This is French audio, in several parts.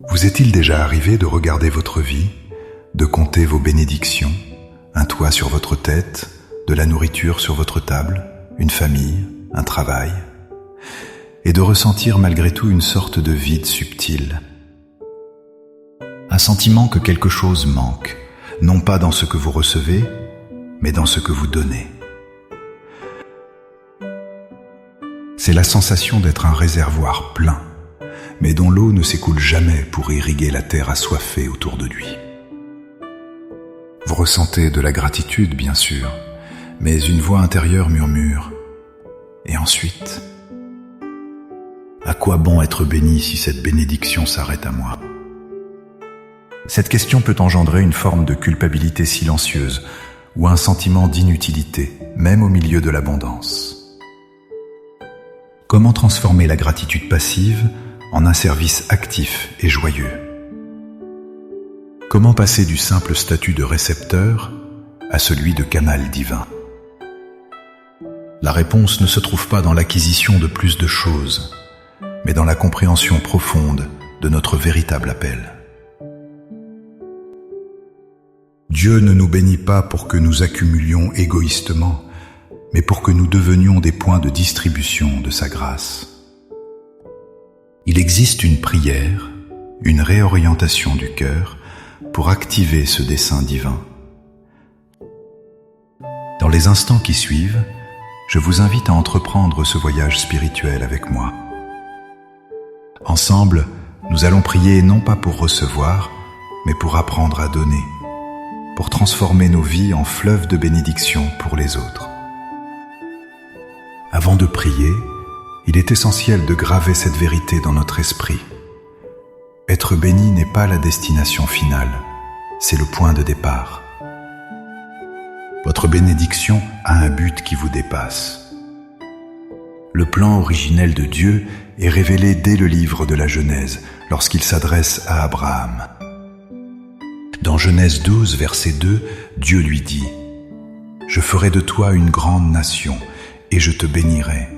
Vous est-il déjà arrivé de regarder votre vie, de compter vos bénédictions, un toit sur votre tête, de la nourriture sur votre table, une famille, un travail, et de ressentir malgré tout une sorte de vide subtil, un sentiment que quelque chose manque, non pas dans ce que vous recevez, mais dans ce que vous donnez. C'est la sensation d'être un réservoir plein, mais dont l'eau ne s'écoule jamais pour irriguer la terre assoiffée autour de lui. Vous ressentez de la gratitude, bien sûr, mais une voix intérieure murmure « Et ensuite ? À quoi bon être béni si cette bénédiction s'arrête à moi ?» Cette question peut engendrer une forme de culpabilité silencieuse ou un sentiment d'inutilité, même au milieu de l'abondance. Comment transformer la gratitude passive en un service actif et joyeux? Comment passer du simple statut de récepteur à celui de canal divin? La réponse ne se trouve pas dans l'acquisition de plus de choses, mais dans la compréhension profonde de notre véritable appel. Dieu ne nous bénit pas pour que nous accumulions égoïstement, mais pour que nous devenions des points de distribution de sa grâce. Il existe une prière, une réorientation du cœur pour activer ce dessein divin. Dans les instants qui suivent, je vous invite à entreprendre ce voyage spirituel avec moi. Ensemble, nous allons prier non pas pour recevoir, mais pour apprendre à donner, pour transformer nos vies en fleuves de bénédiction pour les autres. Avant de prier, il est essentiel de graver cette vérité dans notre esprit. Être béni n'est pas la destination finale, c'est le point de départ. Votre bénédiction a un but qui vous dépasse. Le plan originel de Dieu est révélé dès le livre de la Genèse, lorsqu'il s'adresse à Abraham. Dans Genèse 12, verset 2, Dieu lui dit « Je ferai de toi une grande nation, et je te bénirai.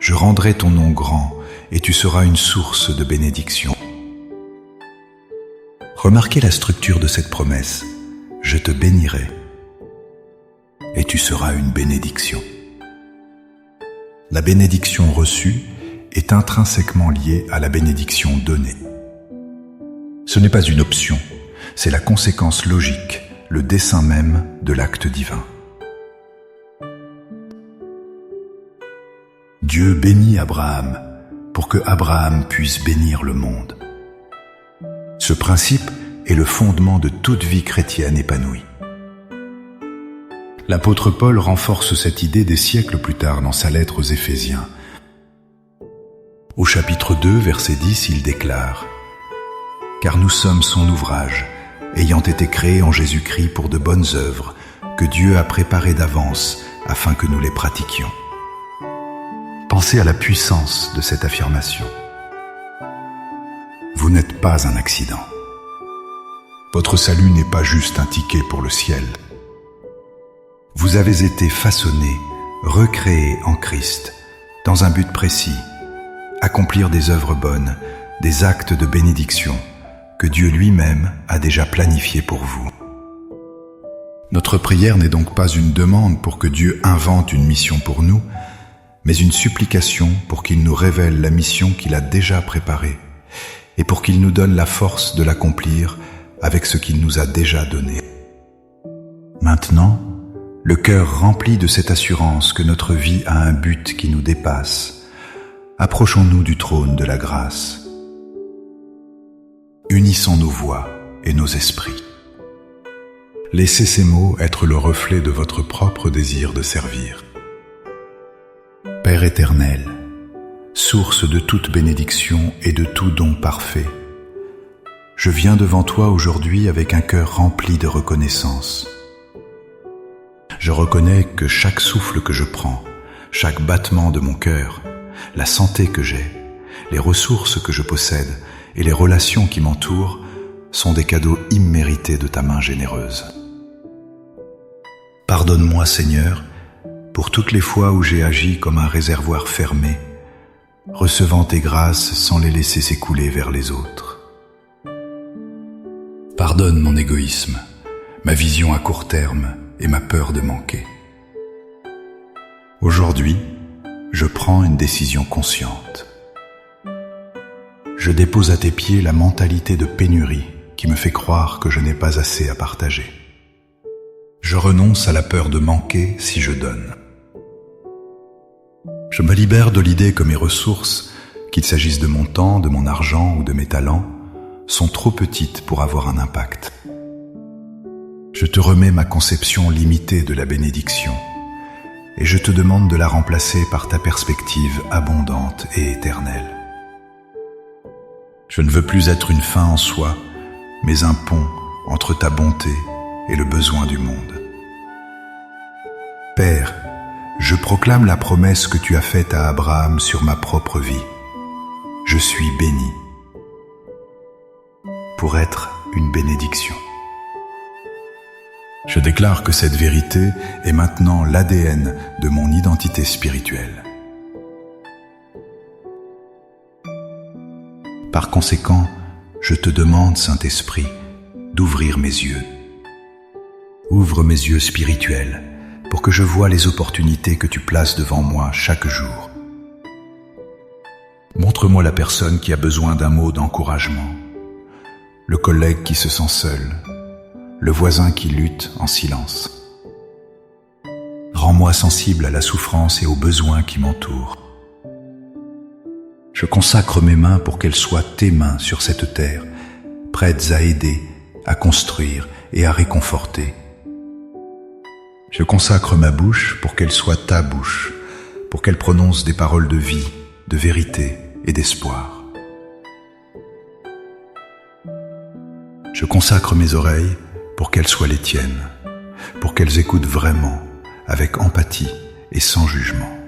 Je rendrai ton nom grand, et tu seras une source de bénédiction. » Remarquez la structure de cette promesse. Je te bénirai, et tu seras une bénédiction. La bénédiction reçue est intrinsèquement liée à la bénédiction donnée. Ce n'est pas une option, c'est la conséquence logique, le dessein même de l'acte divin. Dieu bénit Abraham pour que Abraham puisse bénir le monde. Ce principe est le fondement de toute vie chrétienne épanouie. L'apôtre Paul renforce cette idée des siècles plus tard dans sa lettre aux Éphésiens. Au chapitre 2, verset 10, il déclare « Car nous sommes son ouvrage, ayant été créés en Jésus-Christ pour de bonnes œuvres, que Dieu a préparées d'avance afin que nous les pratiquions. » Pensez à la puissance de cette affirmation. Vous n'êtes pas un accident. Votre salut n'est pas juste un ticket pour le ciel. Vous avez été façonné, recréé en Christ, dans un but précis, accomplir des œuvres bonnes, des actes de bénédiction que Dieu lui-même a déjà planifiés pour vous. Notre prière n'est donc pas une demande pour que Dieu invente une mission pour nous, mais une supplication pour qu'il nous révèle la mission qu'il a déjà préparée et pour qu'il nous donne la force de l'accomplir avec ce qu'il nous a déjà donné. Maintenant, le cœur rempli de cette assurance que notre vie a un but qui nous dépasse, approchons-nous du trône de la grâce. Unissons nos voix et nos esprits. Laissez ces mots être le reflet de votre propre désir de servir. Père éternel, source de toute bénédiction et de tout don parfait, je viens devant toi aujourd'hui avec un cœur rempli de reconnaissance. Je reconnais que chaque souffle que je prends, chaque battement de mon cœur, la santé que j'ai, les ressources que je possède et les relations qui m'entourent sont des cadeaux immérités de ta main généreuse. Pardonne-moi, Seigneur, pour toutes les fois où j'ai agi comme un réservoir fermé, recevant tes grâces sans les laisser s'écouler vers les autres. Pardonne mon égoïsme, ma vision à court terme et ma peur de manquer. Aujourd'hui, je prends une décision consciente. Je dépose à tes pieds la mentalité de pénurie qui me fait croire que je n'ai pas assez à partager. Je renonce à la peur de manquer si je donne. Je me libère de l'idée que mes ressources, qu'il s'agisse de mon temps, de mon argent ou de mes talents, sont trop petites pour avoir un impact. Je te remets ma conception limitée de la bénédiction et je te demande de la remplacer par ta perspective abondante et éternelle. Je ne veux plus être une fin en soi, mais un pont entre ta bonté et le besoin du monde. Père, je proclame la promesse que tu as faite à Abraham sur ma propre vie. Je suis béni pour être une bénédiction. Je déclare que cette vérité est maintenant l'ADN de mon identité spirituelle. Par conséquent, je te demande, Saint-Esprit, d'ouvrir mes yeux. Ouvre mes yeux spirituels pour que je voie les opportunités que tu places devant moi chaque jour. Montre-moi la personne qui a besoin d'un mot d'encouragement, le collègue qui se sent seul, le voisin qui lutte en silence. Rends-moi sensible à la souffrance et aux besoins qui m'entourent. Je consacre mes mains pour qu'elles soient tes mains sur cette terre, prêtes à aider, à construire et à réconforter. Je consacre ma bouche pour qu'elle soit ta bouche, pour qu'elle prononce des paroles de vie, de vérité et d'espoir. Je consacre mes oreilles pour qu'elles soient les tiennes, pour qu'elles écoutent vraiment, avec empathie et sans jugement.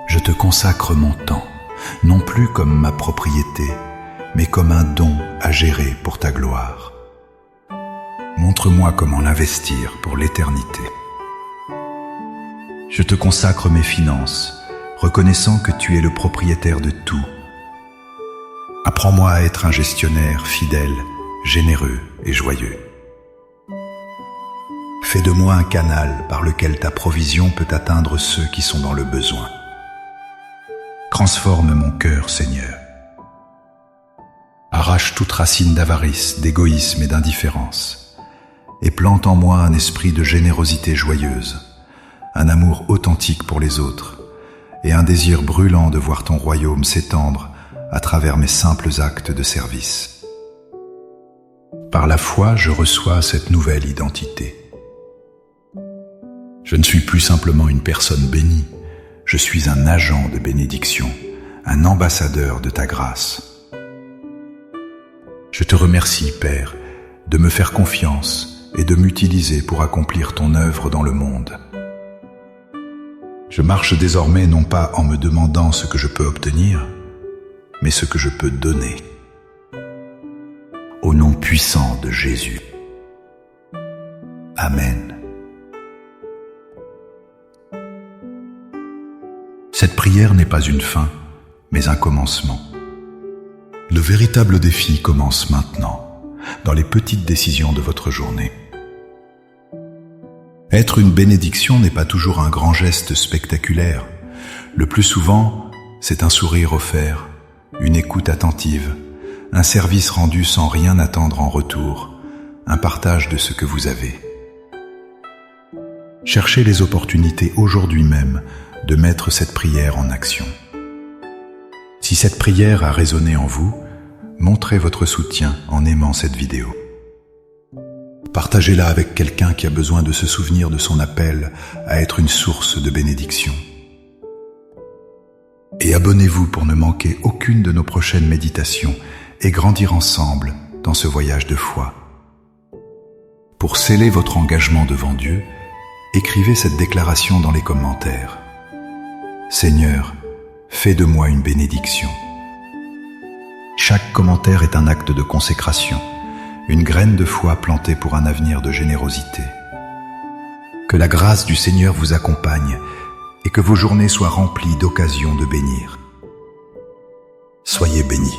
Je te consacre mon temps, non plus comme ma propriété, mais comme un don à gérer pour ta gloire. Montre-moi comment l'investir pour l'éternité. Je te consacre mes finances, reconnaissant que tu es le propriétaire de tout. Apprends-moi à être un gestionnaire fidèle, généreux et joyeux. Fais de moi un canal par lequel ta provision peut atteindre ceux qui sont dans le besoin. Transforme mon cœur, Seigneur. Arrache toute racine d'avarice, d'égoïsme et d'indifférence, et plante en moi un esprit de générosité joyeuse, un amour authentique pour les autres, et un désir brûlant de voir ton royaume s'étendre à travers mes simples actes de service. Par la foi, je reçois cette nouvelle identité. Je ne suis plus simplement une personne bénie, je suis un agent de bénédiction, un ambassadeur de ta grâce. Je te remercie, Père, de me faire confiance et de m'utiliser pour accomplir ton œuvre dans le monde. Je marche désormais non pas en me demandant ce que je peux obtenir, mais ce que je peux donner. Au nom puissant de Jésus. Amen. Cette prière n'est pas une fin, mais un commencement. Le véritable défi commence maintenant, dans les petites décisions de votre journée. Être une bénédiction n'est pas toujours un grand geste spectaculaire. Le plus souvent, c'est un sourire offert, une écoute attentive, un service rendu sans rien attendre en retour, un partage de ce que vous avez. Cherchez les opportunités aujourd'hui même de mettre cette prière en action. Si cette prière a résonné en vous, montrez votre soutien en aimant cette vidéo. Partagez-la avec quelqu'un qui a besoin de se souvenir de son appel à être une source de bénédiction. Et abonnez-vous pour ne manquer aucune de nos prochaines méditations et grandir ensemble dans ce voyage de foi. Pour sceller votre engagement devant Dieu, écrivez cette déclaration dans les commentaires. Seigneur, fais de moi une bénédiction. Chaque commentaire est un acte de consécration, une graine de foi plantée pour un avenir de générosité. Que la grâce du Seigneur vous accompagne et que vos journées soient remplies d'occasions de bénir. Soyez bénis.